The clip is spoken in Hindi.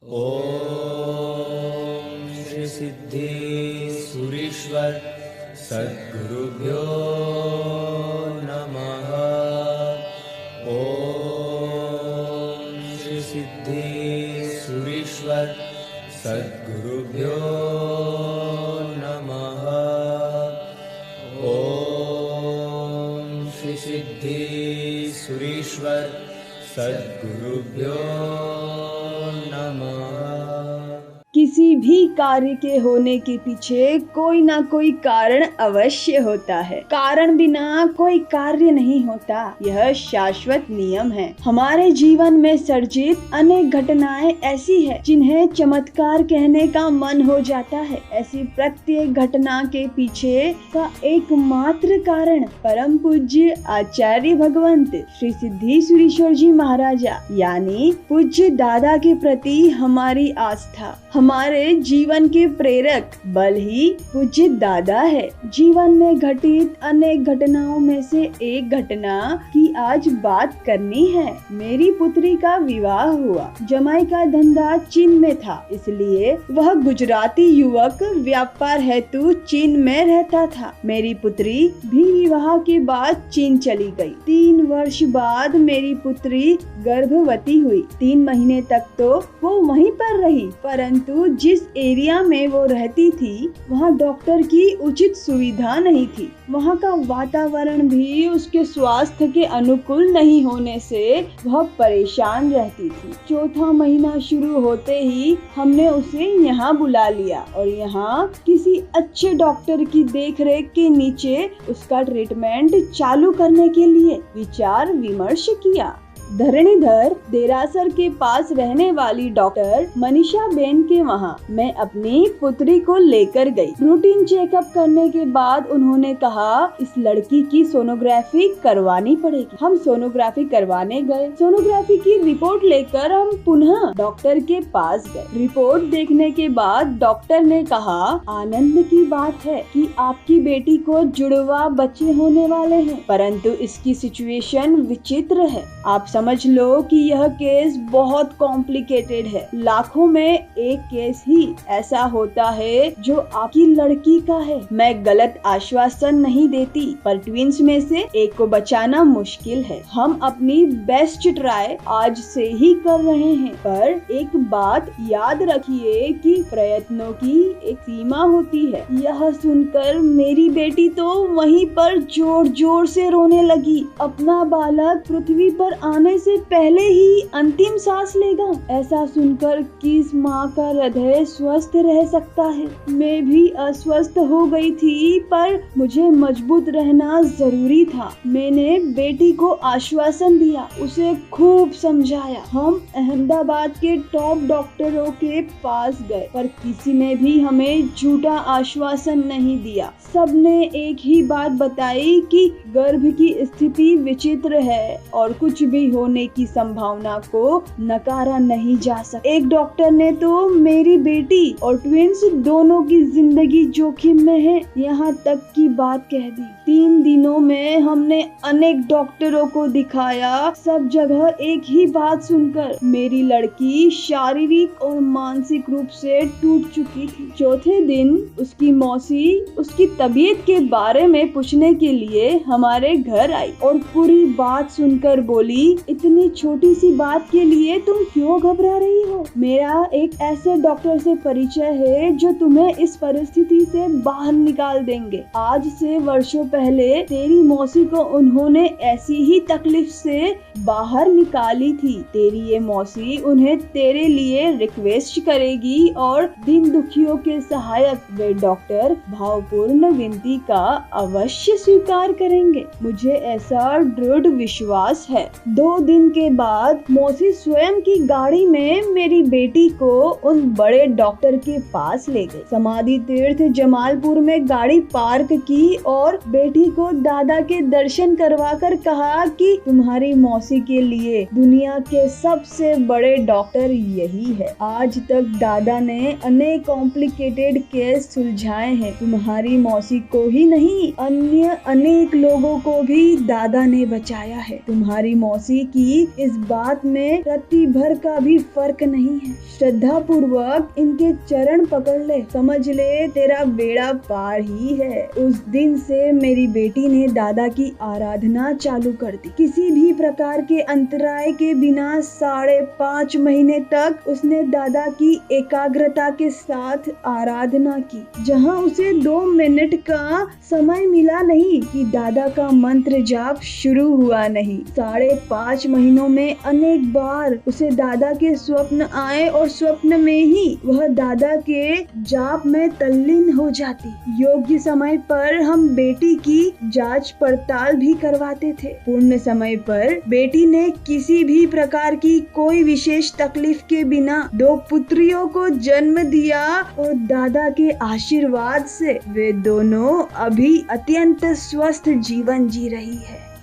ओम श्री सिद्धेश्वरीश्वर सद्गुरुभ्यो नमः। ओम श्री सिद्धेश्वरीश्वर सद्गुरुभ्यो नमः। ओम श्री सिद्धेश्वरीश्वर सद्गुरुभ्यो नमः। किसी भी कार्य के होने के पीछे कोई ना कोई कारण अवश्य होता है। कारण बिना कोई कार्य नहीं होता, यह शाश्वत नियम है। हमारे जीवन में सर्जित अनेक घटनाएं ऐसी है जिन्हें चमत्कार कहने का मन हो जाता है। ऐसी प्रत्येक घटना के पीछे का एकमात्र कारण परम पूज्य आचार्य भगवंत श्री सिद्धेश्वरीश्वर जी महाराजा यानी पूज्य दादा के प्रति हमारी आस्था, हमारे जीवन के प्रेरक बल ही पूज्य दादा है। जीवन में घटित अनेक घटनाओं में से एक घटना की आज बात करनी है। मेरी पुत्री का विवाह हुआ। जमाई का धंधा चीन में था, इसलिए वह गुजराती युवक व्यापार हेतु चीन में रहता था। मेरी पुत्री भी विवाह के बाद चीन चली गई। 3 वर्ष बाद मेरी पुत्री गर्भवती हुई। 3 महीने तक तो वो वहीं पर रही, परंतु जिस एरिया में वो रहती थी वहाँ डॉक्टर की उचित सुविधा नहीं थी। वहाँ का वातावरण भी उसके स्वास्थ्य के अनुकूल नहीं होने से वह परेशान रहती थी। 4था महीना शुरू होते ही हमने उसे यहाँ बुला लिया और यहाँ किसी अच्छे डॉक्टर की देखरेख के नीचे उसका ट्रीटमेंट चालू करने के लिए विचार विमर्श किया। धरणीधर देरासर के पास रहने वाली डॉक्टर मनीषा बेन के वहाँ मैं अपनी पुत्री को लेकर गई। रूटीन चेकअप करने के बाद उन्होंने कहा इस लड़की की सोनोग्राफी करवानी पड़ेगी। हम सोनोग्राफी करवाने गए। सोनोग्राफी की रिपोर्ट लेकर हम पुनः डॉक्टर के पास गए। रिपोर्ट देखने के बाद डॉक्टर ने कहा आनंद की बात है कि आपकी बेटी को जुड़वा बच्चे होने वाले हैं, परंतु इसकी सिचुएशन विचित्र है। आप समझ लो कि यह केस बहुत कॉम्प्लिकेटेड है। लाखों में एक केस ही ऐसा होता है जो आपकी लड़की का है। मैं गलत आश्वासन नहीं देती, पर ट्विंस में से एक को बचाना मुश्किल है। हम अपनी बेस्ट ट्राई आज से ही कर रहे हैं, पर एक बात याद रखिए कि प्रयत्नों की एक सीमा होती है। यह सुनकर मेरी बेटी तो वहीं पर जोर जोर से रोने लगी। अपना बालक पृथ्वी पर आने से पहले ही अंतिम सांस लेगा, ऐसा सुनकर किस माँ का हृदय स्वस्थ रह सकता है। मैं भी अस्वस्थ हो गई थी, पर मुझे मजबूत रहना जरूरी था। मैंने बेटी को आश्वासन दिया, उसे खूब समझाया। हम अहमदाबाद के टॉप डॉक्टरों के पास गए, पर किसी ने भी हमें झूठा आश्वासन नहीं दिया। सबने एक ही बात बताई कि गर्भ की स्थिति विचित्र है और कुछ भी होने की संभावना को नकारा नहीं जा सकता। एक डॉक्टर ने तो मेरी बेटी और ट्विंस दोनों की जिंदगी जोखिम में है, यहाँ तक की बात कह दी। 3 दिनों में हमने अनेक डॉक्टरों को दिखाया। सब जगह एक ही बात सुनकर मेरी लड़की शारीरिक और मानसिक रूप से टूट चुकी थी। 4थे दिन उसकी मौसी उसकी तबीयत के बारे में पूछने के लिए हमारे घर आई और पूरी बात सुनकर बोली इतनी छोटी सी बात के लिए तुम क्यों घबरा रही हो? मेरा एक ऐसे डॉक्टर से परिचय है जो तुम्हें इस परिस्थिति से बाहर निकाल देंगे। आज से वर्षों पहले तेरी मौसी को उन्होंने ऐसी ही तकलीफ से बाहर निकाली थी। तेरी ये मौसी उन्हें तेरे लिए रिक्वेस्ट करेगी और दिन दुखियों के सहायक वे डॉक्टर भावपूर्ण विनती का अवश्य स्वीकार करेंगे। मुझे ऐसा दृढ़ विश्वास है। 2 दिन के बाद मौसी स्वयं की गाड़ी में मेरी बेटी को उन बड़े डॉक्टर के पास ले गए। समाधि तीर्थ जमालपुर में गाड़ी पार्क की और बेटी को दादा के दर्शन करवाकर कहा कि तुम्हारी मौसी के लिए दुनिया के सबसे बड़े डॉक्टर यही है। आज तक दादा ने अनेक कॉम्प्लिकेटेड केस सुलझाए हैं। तुम्हारी मौसी को ही नहीं, अन्य अनेक लोगों को भी दादा ने बचाया है। तुम्हारी मौसी की इस बात में रत्ती भर का भी फर्क नहीं है। श्रद्धा पूर्वक इनके चरण पकड़ ले, समझ ले तेरा बेड़ा पार ही है। उस दिन से मेरी बेटी ने दादा की आराधना चालू कर दी। किसी भी प्रकार के अंतराय के बिना 5.5 महीने तक उसने दादा की एकाग्रता के साथ आराधना की। जहाँ उसे 2 मिनट का समय मिला नहीं कि दादा का मंत्र जाप शुरू हुआ नहीं। 5.5 महीनों में अनेक बार उसे दादा के स्वप्न आए और स्वप्न में ही वह दादा के जाप में तल्लीन हो जाती। योग्य समय पर हम बेटी की जांच पड़ताल भी करवाते थे। पूर्ण समय पर बेटी ने किसी भी प्रकार की कोई विशेष तकलीफ के बिना 2 पुत्रियों को जन्म दिया और दादा के आशीर्वाद से वे दोनों अभी अत्यंत स्वस्थ जीवन जी रही है।